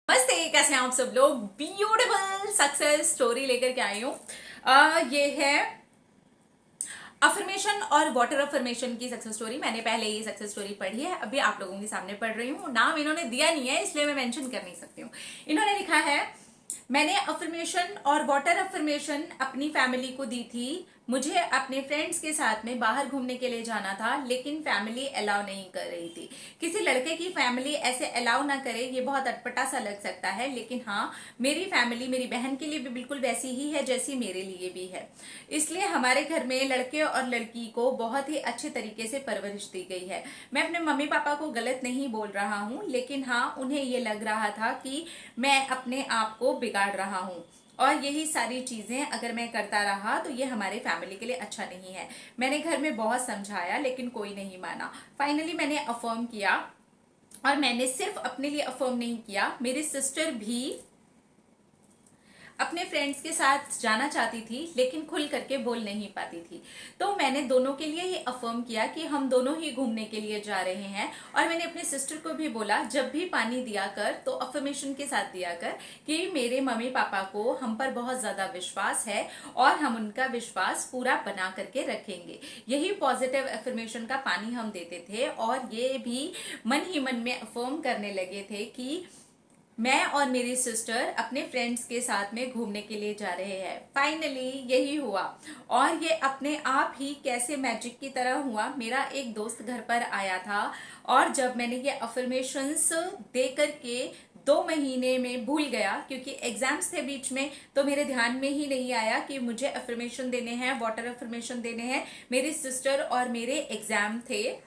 नमस्ते, कैसे हैं आप सब लोग। ब्यूटीफुल सक्सेस स्टोरी लेकर के आई हूँ। ये है अफर्मेशन और वाटर अफर्मेशन की सक्सेस स्टोरी। मैंने पहले ये सक्सेस स्टोरी पढ़ी है, अभी आप लोगों के सामने पढ़ रही हूँ। नाम इन्होंने दिया नहीं है इसलिए मैं मेंशन कर नहीं सकती हूँ। इन्होंने लिखा है, मैंने अफर्मेशन और वाटर अफर्मेशन अपनी फैमिली को दी थी। मुझे अपने फ्रेंड्स के साथ में बाहर घूमने के लिए जाना था, लेकिन फैमिली अलाउ नहीं कर रही थी। किसी लड़के की फैमिली ऐसे अलाउ ना करे ये बहुत अटपटा सा लग सकता है, लेकिन हाँ, मेरी फैमिली मेरी बहन के लिए भी बिल्कुल वैसी ही है जैसी मेरे लिए भी है। इसलिए हमारे घर में लड़के और लड़की को बहुत ही अच्छे तरीके से परवरिश दी गई है। मैं अपने मम्मी पापा को गलत नहीं बोल रहा हूँ, लेकिन हाँ, उन्हें ये लग रहा था कि मैं अपने आप को बिगाड़ रहा हूँ, और यही सारी चीजें अगर मैं करता रहा तो ये हमारे फैमिली के लिए अच्छा नहीं है। मैंने घर में बहुत समझाया लेकिन कोई नहीं माना। फाइनली मैंने अफर्म किया, और मैंने सिर्फ अपने लिए अफर्म नहीं किया, मेरी सिस्टर भी अपने फ्रेंड्स के साथ जाना चाहती थी लेकिन खुल करके बोल नहीं पाती थी। तो मैंने दोनों के लिए ये अफर्म किया कि हम दोनों ही घूमने के लिए जा रहे हैं। और मैंने अपने सिस्टर को भी बोला, जब भी पानी दिया कर तो अफर्मेशन के साथ दिया कर कि मेरे मम्मी पापा को हम पर बहुत ज्यादा विश्वास है और हम उनका विश्वास पूरा बना करके रखेंगे। यही पॉजिटिव अफर्मेशन का पानी हम देते थे, और ये भी मन ही मन में अफर्म करने लगे थे कि मैं और मेरी सिस्टर अपने फ्रेंड्स के साथ में घूमने के लिए जा रहे हैं। फाइनली यही हुआ, और ये अपने आप ही कैसे मैजिक की तरह हुआ। मेरा एक दोस्त घर पर आया था, और जब मैंने ये अफर्मेशंस दे करके 2 महीने में भूल गया, क्योंकि एग्जाम्स थे बीच में, तो मेरे ध्यान में ही नहीं आया कि मुझे अफर्मेशन देने हैं, वाटर अफर्मेशन देने हैं। मेरी सिस्टर और मेरे एग्जाम थे।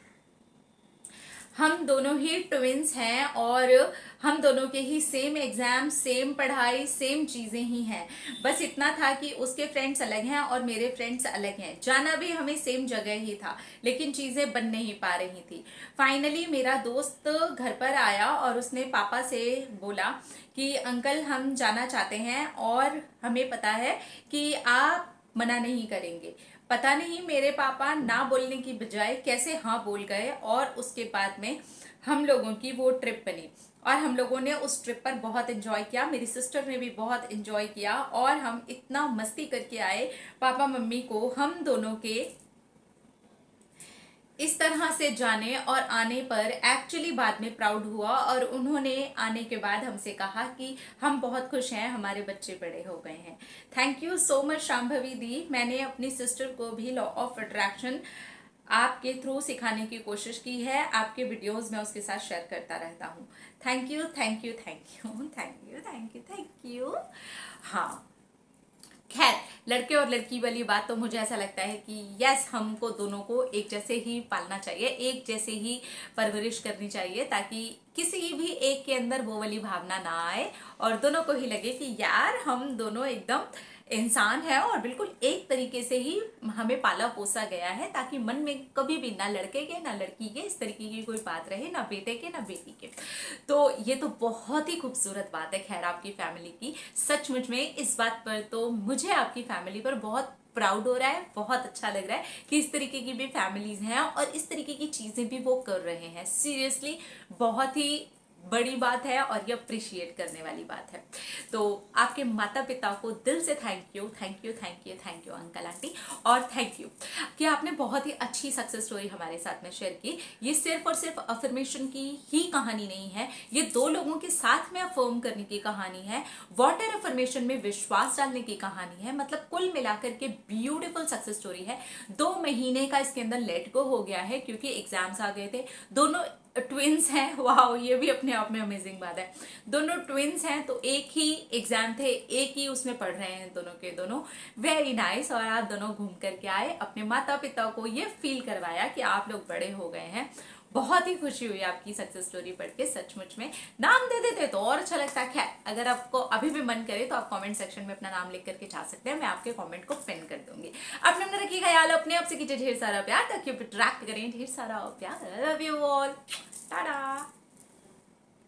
हम दोनों ही ट्विंस हैं, और हम दोनों के ही सेम एग्जाम, सेम पढ़ाई, सेम चीजें ही हैं। बस इतना था कि उसके फ्रेंड्स अलग हैं और मेरे फ्रेंड्स अलग हैं। जाना भी हमें सेम जगह ही था, लेकिन चीजें बन नहीं पा रही थी। फाइनली मेरा दोस्त घर पर आया और उसने पापा से बोला कि अंकल, हम जाना चाहते हैं और हमें पता है कि आप मना नहीं करेंगे। पता नहीं मेरे पापा ना बोलने की बजाय कैसे हाँ बोल गए, और उसके बाद में हम लोगों की वो ट्रिप बनी, और हम लोगों ने उस ट्रिप पर बहुत एंजॉय किया। मेरी सिस्टर ने भी बहुत एंजॉय किया, और हम इतना मस्ती करके आए। पापा मम्मी को हम दोनों के इस तरह से जाने और आने पर एक्चुअली बाद में प्राउड हुआ, और उन्होंने आने के बाद हमसे कहा कि हम बहुत खुश हैं, हमारे बच्चे बड़े हो गए हैं। Thank you so much Shambhavi दी। मैंने अपनी सिस्टर को भी लॉ ऑफ अट्रैक्शन आपके थ्रू सिखाने की कोशिश की है। आपके वीडियोस में उसके साथ शेयर करता रहता हूँ। Thank you, thank you, thank you, thank you, thank you, thank you. हाँ, खैर, लड़के और लड़की वाली बात तो मुझे ऐसा लगता है कि यस, हमको दोनों को एक जैसे ही पालना चाहिए, एक जैसे ही परवरिश करनी चाहिए, ताकि किसी भी एक के अंदर वो वाली भावना ना आए, और दोनों को ही लगे कि यार हम दोनों एकदम इंसान है और बिल्कुल एक तरीके से ही हमें पाला पोसा गया है, ताकि मन में कभी भी ना लड़के के ना लड़की के इस तरीके की कोई बात रहे, ना बेटे के ना बेटी के। तो ये तो बहुत ही खूबसूरत बात है खैर आपकी फैमिली की। सचमुच में इस बात पर तो मुझे आपकी फैमिली पर बहुत प्राउड हो रहा है, बहुत अच्छा लग रहा है कि इस तरीके की भी फैमिलीज हैं और इस तरीके की चीजें भी वो कर रहे हैं। सीरियसली बहुत ही बड़ी बात है, और ये अप्रिशिएट करने वाली बात है। तो आपके माता पिता को दिल से thank you, thank you, thank you, thank you uncle aunty, और थैंक यू कि आपने बहुत ही अच्छी सक्सेस स्टोरी हमारे साथ में शेयर की। ये सिर्फ और सिर्फ अफर्मेशन की ही कहानी नहीं है, ये 2 लोगों के साथ में अफर्म करने की कहानी है, वाटर अफर्मेशन में विश्वास डालने की कहानी है। मतलब कुल मिलाकर के ब्यूटीफुल सक्सेस स्टोरी है। 2 महीने का इसके अंदर लेट गो हो गया है, क्योंकि एग्जाम्स आ गए थे। दोनों ट्विंस हैं, वाह, ये भी अपने आप में अमेजिंग बात है। दोनों ट्विंस हैं, तो एक ही एग्जाम थे, एक ही उसमें पढ़ रहे हैं दोनों के दोनों। Very nice. और आप दोनों घूम करके आए, अपने माता पिता को ये फील करवाया कि आप लोग बड़े हो गए हैं। बहुत ही खुशी हुई आपकी सक्सेस स्टोरी पढ़ के। सचमुच में नाम दे देते तो और अच्छा लगता। खैर, अगर आपको अभी भी मन करे तो आप कमेंट सेक्शन में अपना नाम लिख करके जा सकते हैं, मैं आपके कमेंट को पिन कर दूंगी। अपने अंदर रखिए ख्याल, अपने आप से कीजिए ढेर सारा प्यार, ताकि ट्रैक करें ढेर सारा प्यार। Love you all, Tata.